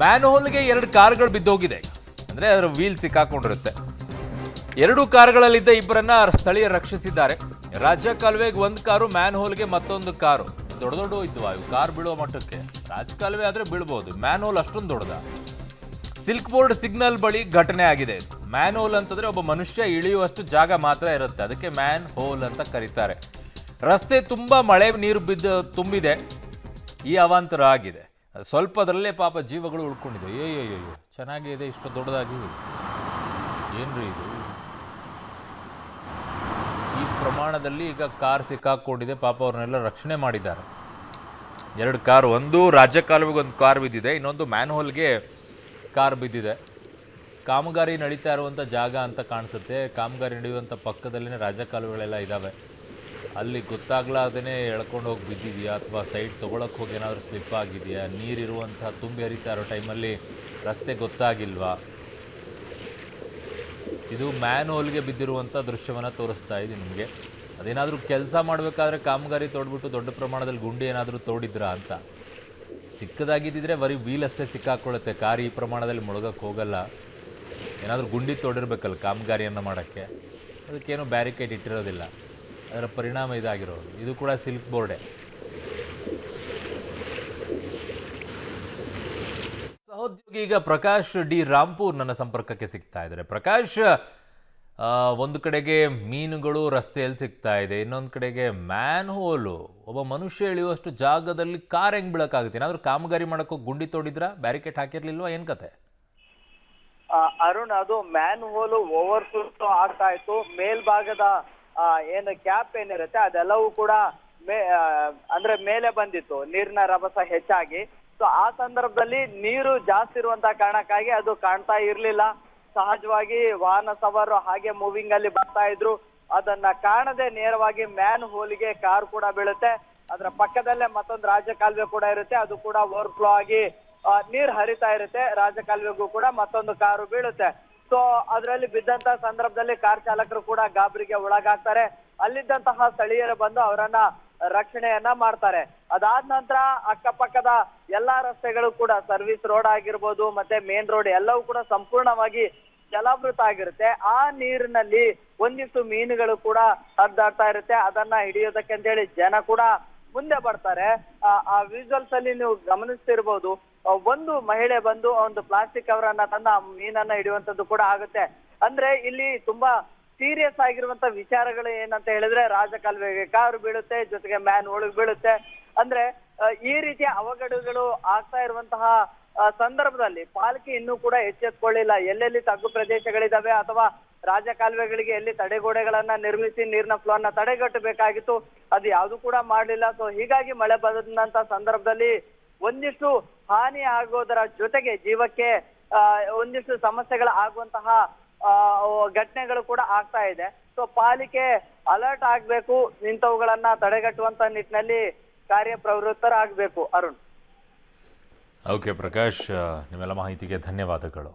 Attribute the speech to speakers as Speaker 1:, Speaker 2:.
Speaker 1: ಮ್ಯಾನ್ಹೋಲ್ಗೆ 2 ಕಾರುಗಳು ಬಿದ್ದೋಗಿದೆ. ಅಂದ್ರೆ ಅದರ ವೀಲ್ ಸಿಕ್ಕಾಕೊಂಡಿರುತ್ತೆ. 2 ಕಾರುಗಳಲ್ಲಿದ್ದ ಇಬ್ಬರನ್ನ ಸ್ಥಳೀಯರು ರಕ್ಷಿಸಿದ್ದಾರೆ. ರಾಜ್ಯ ಕಾಲುವೆಗೆ 1 ಕಾರು, ಮ್ಯಾನ್ಹೋಲ್ಗೆ ಮತ್ತೊಂದು ಕಾರು. ದೊಡ್ಡ ದೊಡ್ಡ ಇದ್ವಾ ಇವು ಕಾರ್ ಬೀಳುವ ಮಟ್ಟಕ್ಕೆ? ರಾಜ್ಯ ಕಾಲುವೆ ಆದ್ರೆ ಬೀಳ್ಬೋದು, ಮ್ಯಾನ್ಹೋಲ್ ಅಷ್ಟೊಂದು ದೊಡ್ಡದ? ಸಿಲ್ಕ್ ಬೋರ್ಡ್ ಸಿಗ್ನಲ್ ಬಳಿ ಘಟನೆ ಆಗಿದೆ. ಮ್ಯಾನ್ಹೋಲ್ ಅಂತಂದ್ರೆ ಒಬ್ಬ ಮನುಷ್ಯ ಇಳಿಯುವಷ್ಟು ಜಾಗ ಮಾತ್ರ ಇರುತ್ತೆ, ಅದಕ್ಕೆ ಮ್ಯಾನ್ ಹೋಲ್ ಅಂತ ಕರೀತಾರೆ. ರಸ್ತೆ ತುಂಬಾ ಮಳೆ ನೀರು ತುಂಬಿದೆ. ಈ ಅವಾಂತರ ಆಗಿದೆ. ಸ್ವಲ್ಪದರಲ್ಲೇ ಪಾಪ ಜೀವಗಳು ಉಳ್ಕೊಂಡಿದೆ. ಅಯ್ಯೋ ಚೆನ್ನಾಗಿದೆ, ಇಷ್ಟು ದೊಡ್ಡದಾಗಿ. ಏನ್ರಿ ಇದು? ಈ ಪ್ರಮಾಣದಲ್ಲಿ ಈಗ ಕಾರ್ ಸಿಕ್ಕಾಕೊಂಡಿದೆ. ಪಾಪ ಅವ್ರನ್ನೆಲ್ಲ ರಕ್ಷಣೆ ಮಾಡಿದ್ದಾರೆ. 2 ಕಾರು, ಒಂದು ರಾಜ್ಯ ಕಾಲುವೆಗೆ 1 ಕಾರ್ ಬಿದ್ದಿದೆ, ಇನ್ನೊಂದು ಮ್ಯಾನ್ಹೋಲ್ಗೆ ಕಾರ್ ಬಿದ್ದಿದೆ. ಕಾಮಗಾರಿ ನಡೀತಾ ಇರುವಂಥ ಜಾಗ ಅಂತ ಕಾಣಿಸುತ್ತೆ. ಕಾಮಗಾರಿ ನಡೆಯುವಂಥ ಪಕ್ಕದಲ್ಲೇ ರಾಜ್ಯ ಕಾಲುವೆಗಳೆಲ್ಲ ಇದ್ದಾವೆ. ಅಲ್ಲಿ ಗೊತ್ತಾಗ್ಲಾದೇ ಎಳ್ಕೊಂಡು ಹೋಗಿ ಬಿದ್ದಿದೆಯಾ ಅಥವಾ ಸೈಡ್ ತೊಗೊಳಕ್ಕೆ ಹೋಗಿ ಏನಾದರೂ ಸ್ಲಿಪ್ ಆಗಿದೆಯಾ? ನೀರಿರುವಂಥ ತುಂಬಿ ಹರಿತಾ ಇರೋ ಟೈಮಲ್ಲಿ ರಸ್ತೆ ಗೊತ್ತಾಗಿಲ್ವಾ? ಇದು ಮ್ಯಾನ್ಹೋಲ್ಗೆ ಬಿದ್ದಿರುವಂಥ ದೃಶ್ಯವನ್ನು ತೋರಿಸ್ತಾ ಇದೆ ನಿಮಗೆ. ಅದೇನಾದರೂ ಕೆಲಸ ಮಾಡಬೇಕಾದ್ರೆ ಕಾಮಗಾರಿ ತೋಡ್ಬಿಟ್ಟು ದೊಡ್ಡ ಪ್ರಮಾಣದಲ್ಲಿ ಗುಂಡಿ ಏನಾದರೂ ತೋಡಿದ್ರಾ ಅಂತ. ಚಿಕ್ಕದಾಗಿದ್ದಿದ್ರೆ ಬರೀ ವೀಲ್ ಅಷ್ಟೇ ಸಿಕ್ಕಾಕೊಳ್ಳುತ್ತೆ, ಕಾರ್ ಈ ಪ್ರಮಾಣದಲ್ಲಿ ಮುಳುಗಕ್ಕೆ ಹೋಗಲ್ಲ. ಏನಾದರೂ ಗುಂಡಿ ತೋಡಿರ್ಬೇಕಲ್ಲ ಕಾಮಗಾರಿಯನ್ನು ಮಾಡೋಕ್ಕೆ, ಅದಕ್ಕೇನು ಬ್ಯಾರಿಕೇಡ್ ಇಟ್ಟಿರೋದಿಲ್ಲ. ಅದರ ಪರಿಣಾಮ ಇದಾಗಿರೋದು. ಇದು ಕೂಡ ಸಿಲ್ಕ್ ಬೋರ್ಡೆ. ಸಹೋದ್ಯೋಗಿ ಈಗ ಪ್ರಕಾಶ್ ಡಿ ರಾಂಪುರ್ ನನ್ನ ಸಂಪರ್ಕಕ್ಕೆ ಸಿಗ್ತಾ ಇದ್ದಾರೆ. ಪ್ರಕಾಶ್, ಒಂದು ಕಡೆಗೆ ಮೀನುಗಳು ರಸ್ತೆಯಲ್ಲಿ ಸಿಗ್ತಾ ಇದೆ, ಇನ್ನೊಂದು ಕಡೆಗೆ ಮ್ಯಾನ್ ಹೋಲು, ಒಬ್ಬ ಮನುಷ್ಯ ಇಳಿಯುವಷ್ಟು ಜಾಗದಲ್ಲಿ ಕಾರ್ ಹೆಂಗ್ ಬೀಳಕ್ಕಾಗುತ್ತೆ? ಏನಾದರೂ ಕಾಮಗಾರಿ ಮಾಡೋಕ್ಕೋ ಗುಂಡಿ ತೋಡಿದ್ರಾ? ಬ್ಯಾರಿಕೇಡ್ ಹಾಕಿರ್ಲಿಲ್ವಾ? ಏನು ಕತೆ?
Speaker 2: ಅರುಣ್, ಅದು ಮ್ಯಾನ್ ಹೋಲು ಓವರ್ಫ್ಲೋ ಆಗ್ತಾ ಇತ್ತು. ಮೇಲ್ಭಾಗದ ಏನು ಕ್ಯಾಪ್ ಏನಿರುತ್ತೆ ಅದೆಲ್ಲವೂ ಕೂಡ ಅಂದ್ರೆ ಮೇಲೆ ಬಂದಿತ್ತು, ನೀರಿನ ರಭಸ ಹೆಚ್ಚಾಗಿ. ಸೊ ಆ ಸಂದರ್ಭದಲ್ಲಿ ನೀರು ಜಾಸ್ತಿ ಇರುವಂತಹ ಕಾರಣಕ್ಕಾಗಿ ಅದು ಕಾಣ್ತಾ ಇರ್ಲಿಲ್ಲ. ಸಹಜವಾಗಿ ವಾಹನ ಸವಾರರು ಹಾಗೆ ಮೂವಿಂಗ್ ಅಲ್ಲಿ ಬರ್ತಾ ಇದ್ರು. ಅದನ್ನ ಕಾಣದೆ ನೇರವಾಗಿ ಮ್ಯಾನ್ ಹೋಲಿಗೆ ಕಾರ್ ಕೂಡ ಬೀಳುತ್ತೆ. ಅದರ ಪಕ್ಕದಲ್ಲೇ ಮತ್ತೊಂದು ರಾಜ್ಯ ಕಾಲುವೆ ಕೂಡ ಇರುತ್ತೆ, ಅದು ಕೂಡ ಓವರ್ಫ್ಲೋ ಆಗಿ ನೀರ್ ಹರಿತಾ ಇರುತ್ತೆ. ರಾಜ್ಯ ಕಾಲುವೆಗೂ ಕೂಡ ಮತ್ತೊಂದು ಕಾರು ಬೀಳುತ್ತೆ. ಸೊ ಅದರಲ್ಲಿ ಬಿದ್ದಂತ ಸಂದರ್ಭದಲ್ಲಿ ಕಾರ್ ಚಾಲಕರು ಕೂಡ ಗಾಬರಿಗೆ ಒಳಗಾಗ್ತಾರೆ. ಅಲ್ಲಿದ್ದಂತಹ ಸ್ಥಳೀಯರು ಬಂದು ಅವರನ್ನ ರಕ್ಷಣೆಯನ್ನ ಮಾಡ್ತಾರೆ. ಅದಾದ ನಂತರ ಅಕ್ಕಪಕ್ಕದ ಎಲ್ಲಾ ರಸ್ತೆಗಳು ಕೂಡ, ಸರ್ವಿಸ್ ರೋಡ್ ಆಗಿರ್ಬೋದು ಮತ್ತೆ ಮೇನ್ ರೋಡ್ ಎಲ್ಲವೂ ಕೂಡ ಸಂಪೂರ್ಣವಾಗಿ ಜಲಾವೃತ ಆಗಿರುತ್ತೆ. ಆ ನೀರಿನಲ್ಲಿ ಒಂದಿಷ್ಟು ಮೀನುಗಳು ಕೂಡ ಹರಿದಾಡ್ತಾ ಇರುತ್ತೆ. ಅದನ್ನ ಹಿಡಿಯೋದಕ್ಕೆ ಅಂತ ಹೇಳಿ ಜನ ಕೂಡ ಮುಂದೆ ಬರ್ತಾರೆ. ಆ ವಿಜುವಲ್ಸ್ ಅಲ್ಲಿ ನೀವು ಗಮನಿಸ್ತಿರ್ಬೋದು, ಒಂದು ಮಹಿಳೆ ಬಂದು ಒಂದು ಪ್ಲಾಸ್ಟಿಕ್ ಕವರನ್ನ ತಂದು ಆ ಮೀನನ್ನ ಹಿಡಿಯುವಂತದ್ದು ಕೂಡ ಆಗುತ್ತೆ. ಅಂದ್ರೆ ಇಲ್ಲಿ ತುಂಬಾ ಸೀರಿಯಸ್ ಆಗಿರುವಂತ ವಿಚಾರಗಳು ಏನಂತ ಹೇಳಿದ್ರೆ, ರಾಜಕಾಲುವೆಗೆ ಕಾರು ಬೀಳುತ್ತೆ, ಜೊತೆಗೆ ಮ್ಯಾನ್ ಹೋಲ್ಗೆ ಬೀಳುತ್ತೆ. ಅಂದ್ರೆ ಈ ರೀತಿಯ ಅವಘಡಗಳು ಆಗ್ತಾ ಇರುವಂತಹ ಸಂದರ್ಭದಲ್ಲಿ ಪಾಲಿಕೆ ಇನ್ನೂ ಕೂಡ ಎಚ್ಚೆತ್ಕೊಳ್ಳಿಲ್ಲ. ಎಲ್ಲೆಲ್ಲಿ ತಗ್ಗು ಪ್ರದೇಶಗಳಿದಾವೆ ಅಥವಾ ರಾಜ ಕಾಲುವೆಗಳಿಗೆ ಎಲ್ಲಿ ತಡೆಗೋಡೆಗಳನ್ನ ನಿರ್ಮಿಸಿ ನೀರಿನ ಫ್ಲೋ ಅನ್ನ ತಡೆಗಟ್ಟಬೇಕಾಗಿತ್ತು, ಅದು ಯಾವುದು ಕೂಡ ಮಾಡಲಿಲ್ಲ. ಸೊ ಹೀಗಾಗಿ ಮಳೆ ಬಂದಂತ ಸಂದರ್ಭದಲ್ಲಿ ಒಂದಿಷ್ಟು ಹಾನಿ ಆಗೋದರ ಜೊತೆಗೆ ಜೀವಕ್ಕೆ ಒಂದಿಷ್ಟು ಸಮಸ್ಯೆಗಳು ಆಗುವಂತಹ ಘಟನೆಗಳು ಕೂಡ ಆಗ್ತಾ ಇದೆ. ಸೊ ಪಾಲಿಕೆ ಅಲರ್ಟ್ ಆಗ್ಬೇಕು, ಇಂಥವುಗಳನ್ನ ತಡೆಗಟ್ಟುವಂತ ನಿಟ್ಟಿನಲ್ಲಿ ಕಾರ್ಯಪ್ರವೃತ್ತರಾಗಬೇಕು. ಅರುಣ್.
Speaker 1: ಓಕೆ ಪ್ರಕಾಶ್, ನಿಮ್ಮೆಲ್ಲ ಮಾಹಿತಿಗೆ ಧನ್ಯವಾದಗಳು.